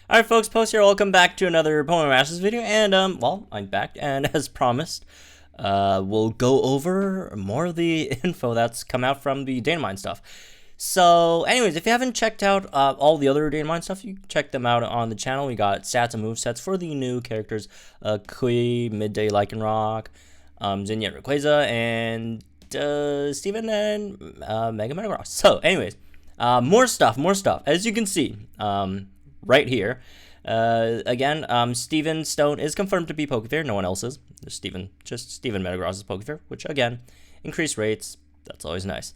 Alright folks, Post here, welcome back to another Pokemon Masters video, and well, I'm back, and as promised, we'll go over more of the info that's come out from the datamined stuff. So, anyways, if you haven't checked out all the other datamined stuff, you can check them out on the channel. We got stats and movesets for the new characters, Kui, Midday Lycanroc, Zinnia Rayquaza, and Steven and Mega Metagross. So, anyways, more stuff. As you can see, right here. Again, Steven Stone is confirmed to be Pokefair. No one else is. Just Steven Metagross is Pokefair, which again, increased rates. That's always nice.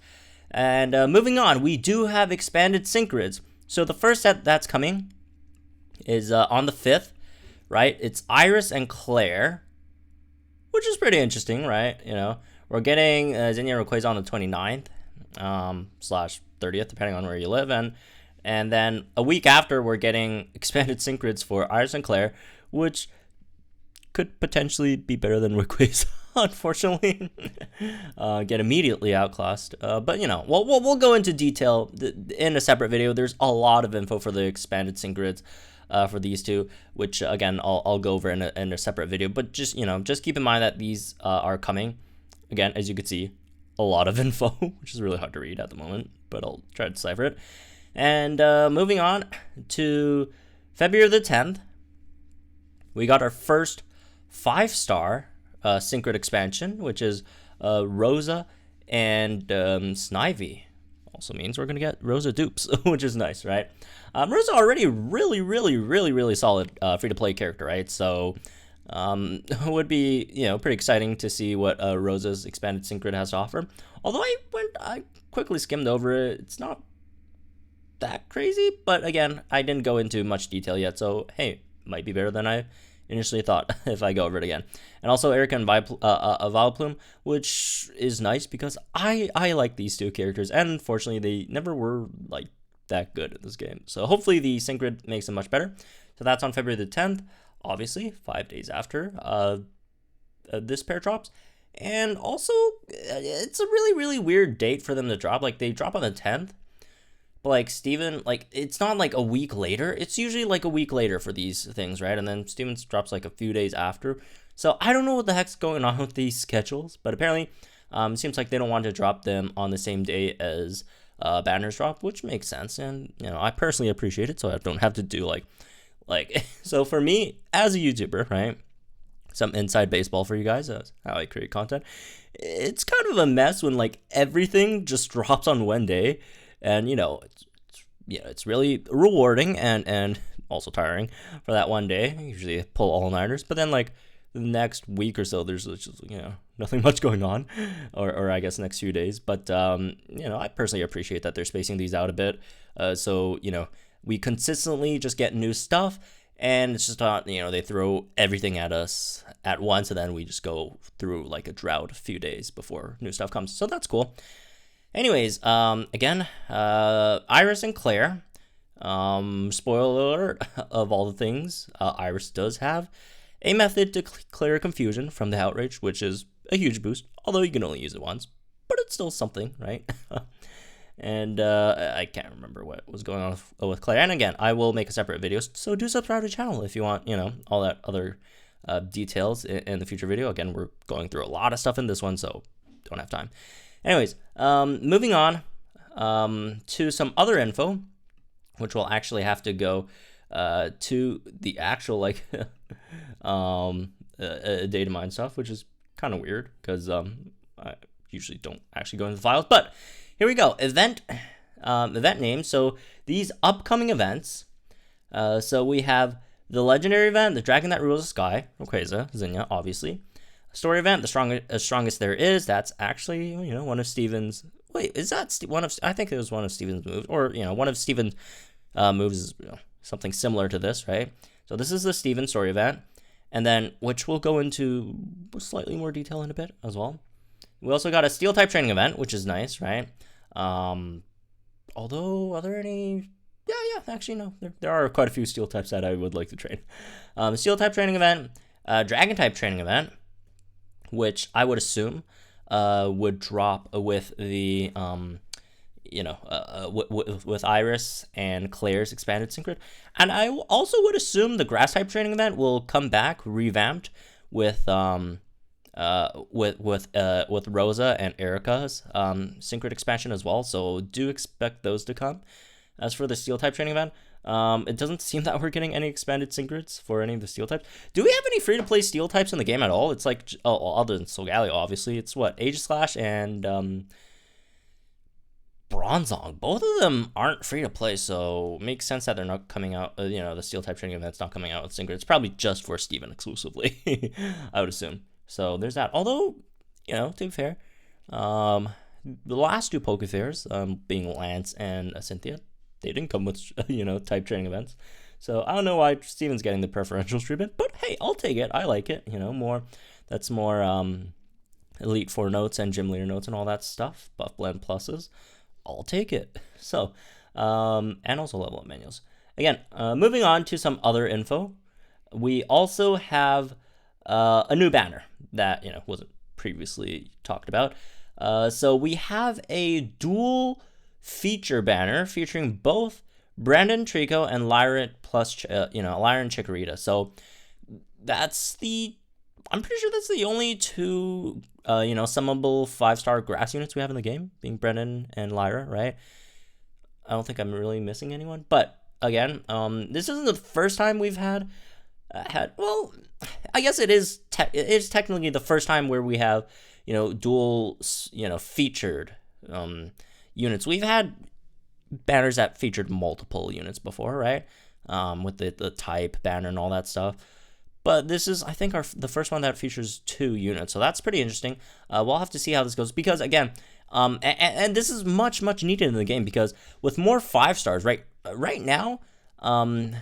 And moving on, we do have expanded Synchrons. So the first set that's coming is on the 5th, right? It's Iris and Clair, which is pretty interesting, right? You know, we're getting Zinnia Rayquaza on the 29th, slash 30th, depending on where you live, and then a week after, we're getting expanded Synchrons for Iris and Clair, which could potentially be better than Rayquaza, unfortunately. Get immediately outclassed. But, you know, we'll go into detail in a separate video. There's a lot of info for the expanded Synchrons for these two, which, again, I'll go over in a separate video. But just, you know, just keep in mind that these are coming. Again, as you can see, a lot of info, which is really hard to read at the moment, but I'll try to decipher it. And moving on to February the 10th, we got our first 5-star Synchron expansion, which is Rosa and Snivy. Also means we're going to get Rosa dupes, which is nice, right? Rosa already really solid free-to-play character, right? So it would be, you know, pretty exciting to see what Rosa's expanded Synchron has to offer. Although I quickly skimmed over it, it's not that crazy, but again, I didn't go into much detail yet, so hey, might be better than I initially thought if I go over it again. And also Erika and Vileplume, which is nice because I like these two characters, and unfortunately they never were like that good at this game. So hopefully the Synchron makes them much better. So that's on February the 10th, obviously 5 days after this pair drops. And also it's a really weird date for them to drop. Like they drop on the 10th. But like Steven, like it's not like a week later. It's usually like a week later for these things, right? And then Steven's drops like a few days after. So I don't know what the heck's going on with these schedules, but apparently it seems like they don't want to drop them on the same day as banners drop, which makes sense. And you know, I personally appreciate it, so I don't have to do like so for me as a YouTuber, right? Some inside baseball for you guys, that's how I create content. It's kind of a mess when like everything just drops on one day. And, you know, it's really rewarding and also tiring for that one day. I usually pull all-nighters. But then, like, the next week or so, there's just, you know, nothing much going on. Or I guess next few days. But, you know, I personally appreciate that they're spacing these out a bit. So, you know, we consistently just get new stuff. And it's just not, you know, they throw everything at us at once. And then we just go through, like, a drought a few days before new stuff comes. So that's cool. Anyways, again, Iris and Clair, spoiler alert of all the things, Iris does have a method to clear confusion from the outrage, which is a huge boost, although you can only use it once, but it's still something, right? And I can't remember what was going on with Clair, and again, I will make a separate video, so do subscribe to the channel if you want, you know, all that other details in the future video. Again, we're going through a lot of stuff in this one, so don't have time. Anyways, moving on to some other info, which will actually have to go to the actual like data mine stuff, which is kind of weird because I usually don't actually go into the files. But here we go, event name. So these upcoming events. So we have the legendary event, the Dragon That Rules the Sky, Rayquaza, Zinnia, obviously. Story event, the strongest there is. That's actually, you know, one of Steven's. Wait, is that one of? I think it was one of Steven's moves, or you know, one of Steven's moves is, you know, something similar to this, right? So this is the Steven story event, and then which we'll go into slightly more detail in a bit as well. We also got a Steel type training event, which is nice, right? Although are there any? Yeah, actually no, there are quite a few Steel types that I would like to train. Steel type training event, Dragon type training event, which I would assume would drop with the with Iris and Claire's expanded Synchron. And I also would assume the grass type training event will come back revamped with Rosa and Erika's Synchron expansion as well. So do expect those to come. As for the steel type training event, it doesn't seem that we're getting any expanded Synchrons for any of the steel types. Do we have any free to play steel types in the game at all? It's like, other than Solgaleo, obviously, it's what, Aegislash and Bronzong. Both of them aren't free to play, so it makes sense that they're not coming out. The steel type training event's not coming out with Synchron. It's probably just for Steven exclusively, I would assume. So there's that. Although, to be fair, the last two Pokefairs, being Lance and Cynthia, they didn't come with, type training events. So I don't know why Steven's getting the preferential treatment, but hey, I'll take it. I like it. That's more Elite Four notes and Gym Leader notes and all that stuff. Buff Blend pluses. I'll take it. So, and also level up manuals. Again, moving on to some other info. We also have a new banner that, wasn't previously talked about. So we have a dual feature banner featuring both Brandon Trico and Lyra plus, Lyra and Chikorita. So I'm pretty sure that's the only two, summable 5-star grass units we have in the game, being Brennan and Lyra, right? I don't think I'm really missing anyone. But again, this isn't the first time we've had. Well, I guess it is technically the first time where we have, dual, featured units. We've had banners that featured multiple units before, right? With the type banner and all that stuff. But this is, I think, the first one that features 2 units. So that's pretty interesting. We'll have to see how this goes. Because, again, and this is much, much needed in the game. Because with more 5-stars, right now, I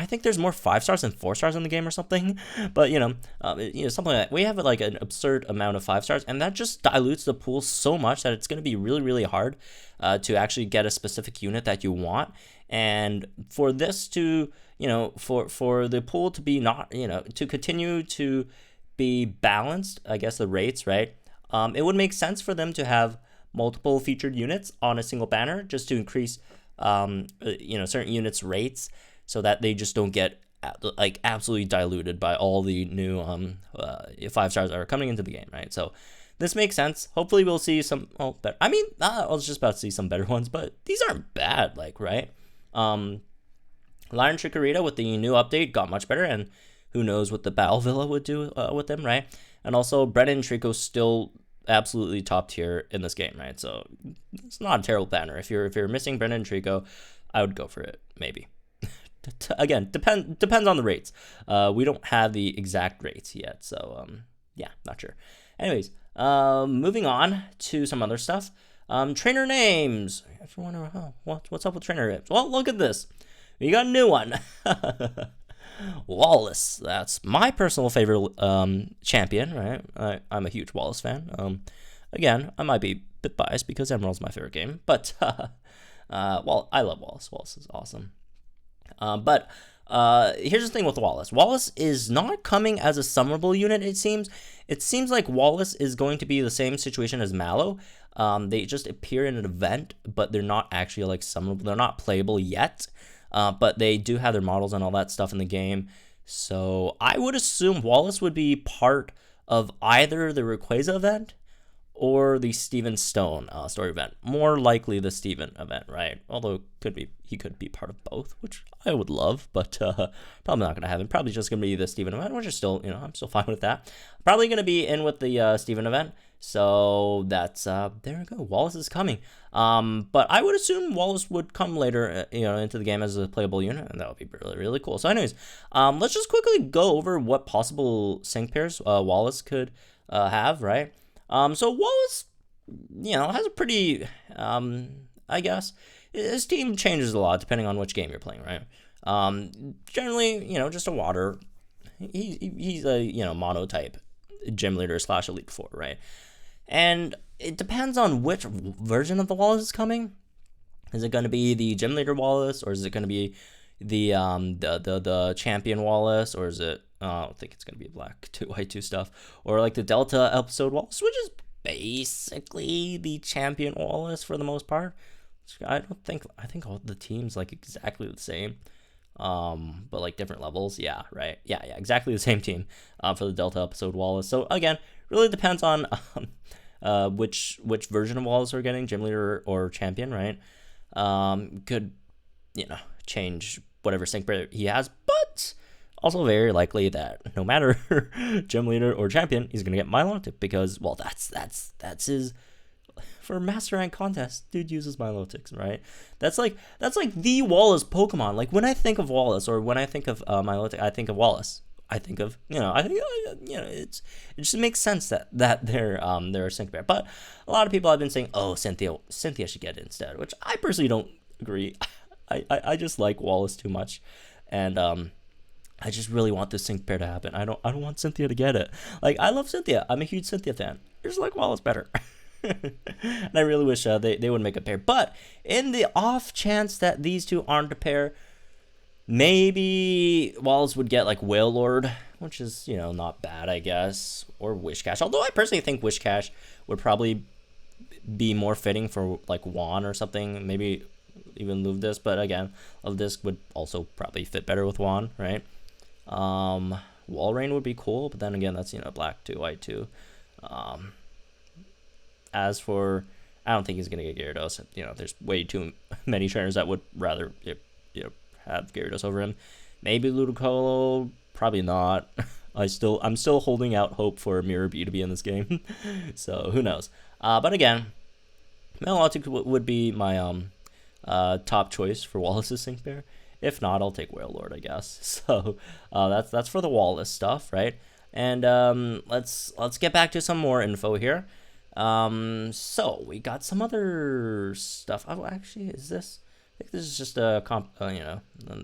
think there's more 5-stars than 4-stars in the game or something. But, something like that. We have, like, an absurd amount of 5-stars. And that just dilutes the pool so much that it's going to be really, really hard to actually get a specific unit that you want. And for this to... for the pool to be not, to continue to be balanced, I guess the rates, right? It would make sense for them to have multiple featured units on a single banner just to increase, certain units' rates so that they just don't get absolutely diluted by all the new 5-stars that are coming into the game, right? So this makes sense. Hopefully we'll see some, better. I was just about to see some better ones, but these aren't bad, right? Lyra and Chikorita with the new update got much better, and who knows what the Battle Villa would do with them, right? And also, Brennan and Trico still absolutely top tier in this game, right? So it's not a terrible banner. If you're missing Brennan and Trico, I would go for it, maybe. Again, depends on the rates. We don't have the exact rates yet, so yeah, not sure. Anyways, moving on to some other stuff. Trainer names. If you wonder, what's up with trainer names? Well, look at this. We got a new one. Wallace. That's my personal favorite champion, right? I'm a huge Wallace fan. Again, I might be a bit biased because Emerald's my favorite game, but well, I love Wallace. Wallace is awesome. But here's the thing with Wallace. Wallace is not coming as a summonable unit, it seems. It seems like Wallace is going to be the same situation as Mallow. They just appear in an event, but they're not actually like summonable. They're not playable yet. But they do have their models and all that stuff in the game. So I would assume Wallace would be part of either the Rayquaza event or the Steven Stone story event. More likely the Steven event, right? Although he could be part of both, which I would love, but probably not going to happen. Probably just going to be the Steven event, which is still, I'm still fine with that. Probably going to be in with the Steven event. So that's, there we go. Wallace is coming. But I would assume Wallace would come later, into the game as a playable unit, and that would be really, really cool. So anyways, let's just quickly go over what possible sync pairs Wallace could have, right? So Wallace, has a pretty, I guess, his team changes a lot depending on which game you're playing, right? Generally, just a water. He's a, mono type gym leader / elite 4, right? And it depends on which version of the Wallace is coming. Is it going to be the gym leader Wallace, or is it going to be the champion Wallace, or is it? I don't think it's going to be black 2 white 2 stuff, or like the Delta episode Wallace, which is basically the champion Wallace for the most part. I think all the teams like exactly the same, but like different levels. Yeah, right. Yeah, exactly the same team for the Delta episode Wallace. So again, really depends on which version of Wallace we're getting, gym leader or champion, right? Could change whatever sync pair he has, but also very likely that no matter gym leader or champion, he's gonna get Milotic because, well, that's his. For master rank contest, dude uses Milotics, right? That's like the Wallace Pokemon. Like when I think of Wallace or when I think of Milotic, I think of Wallace. I think of it just makes sense that they're a sync pair. But a lot of people have been saying, oh, Cynthia should get it instead, which I personally don't agree. I just like Wallace too much, and I just really want this sync pair to happen. I don't want Cynthia to get it. Like, I love Cynthia. I'm a huge Cynthia fan. I just like Wallace better. And I really wish they would make a pair. But in the off chance that these two aren't a pair, maybe Wallace would get like Wailord, which is, not bad, I guess. Or Wishcash. Although I personally think Wishcash would probably be more fitting for like Juan or something. Maybe even Luvedisc. But again, Luvedisc would also probably fit better with Juan, right? Walrein would be cool, but then again, that's black 2, white 2. As for, I don't think he's gonna get Gyarados. There's way too many trainers that would rather have Gyarados over him. Maybe Ludicolo, probably not. I'm still holding out hope for Mirror B to be in this game. So who knows? But again, Milotic would be my top choice for Wallace's sync pair. If not, I'll take Wailord, I guess. So that's for the Wallace stuff, right? And let's get back to some more info here. So we got some other stuff. Oh, actually, I think this is just a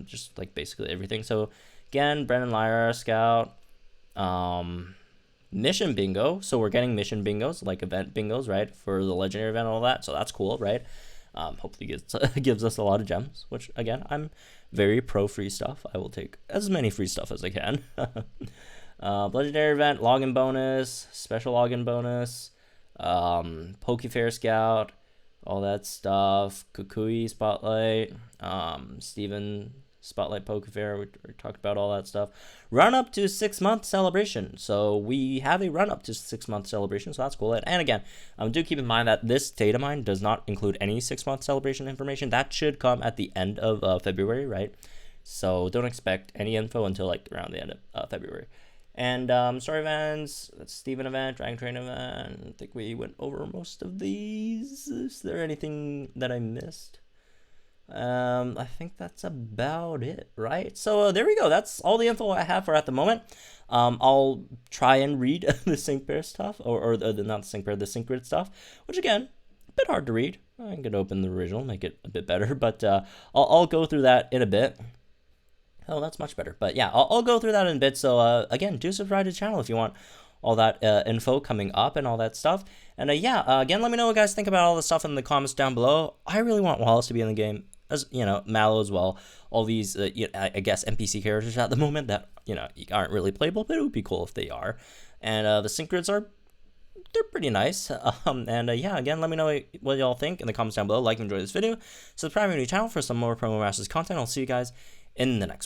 just like basically everything. So again, Brennan Lyra Scout, mission bingo. So we're getting mission bingos, like event bingos, right, for the legendary event and all that. So that's cool, right? Hopefully gives us a lot of gems, which again, I'm very pro free stuff. I will take as many free stuff as I can. Legendary event, login bonus, special login bonus, Pokefair Scout, all that stuff, Kukui Spotlight, Steven Spotlight Pokefair, we talked about all that stuff. Run up to 6-month celebration. So we have a run up to 6-month celebration, so that's cool. And again, do keep in mind that this data mine does not include any 6-month celebration information. That should come at the end of February, right? So don't expect any info until like around the end of February. And story events, that's Steven event, Dragon Train event. I think we went over most of these. Is there anything that I missed? I think that's about it, right? So there we go. That's all the info I have for at the moment. I'll try and read the sync pair stuff, or not the sync pair, the sync grid stuff, which again, a bit hard to read. I can open the original, make it a bit better, but I'll go through that in a bit. Oh, that's much better. But yeah, I'll go through that in a bit. So again, do subscribe to the channel if you want all that info coming up and all that stuff. And again, let me know what you guys think about all the stuff in the comments down below. I really want Wallace to be in the game, as Mallow as well. All these, I guess, NPC characters at the moment that aren't really playable, but it would be cool if they are. And the sync grids they're pretty nice. Again, let me know what y'all think in the comments down below. Like and enjoy this video. Subscribe to the channel for some more Promo Masters content. I'll see you guys in the next one.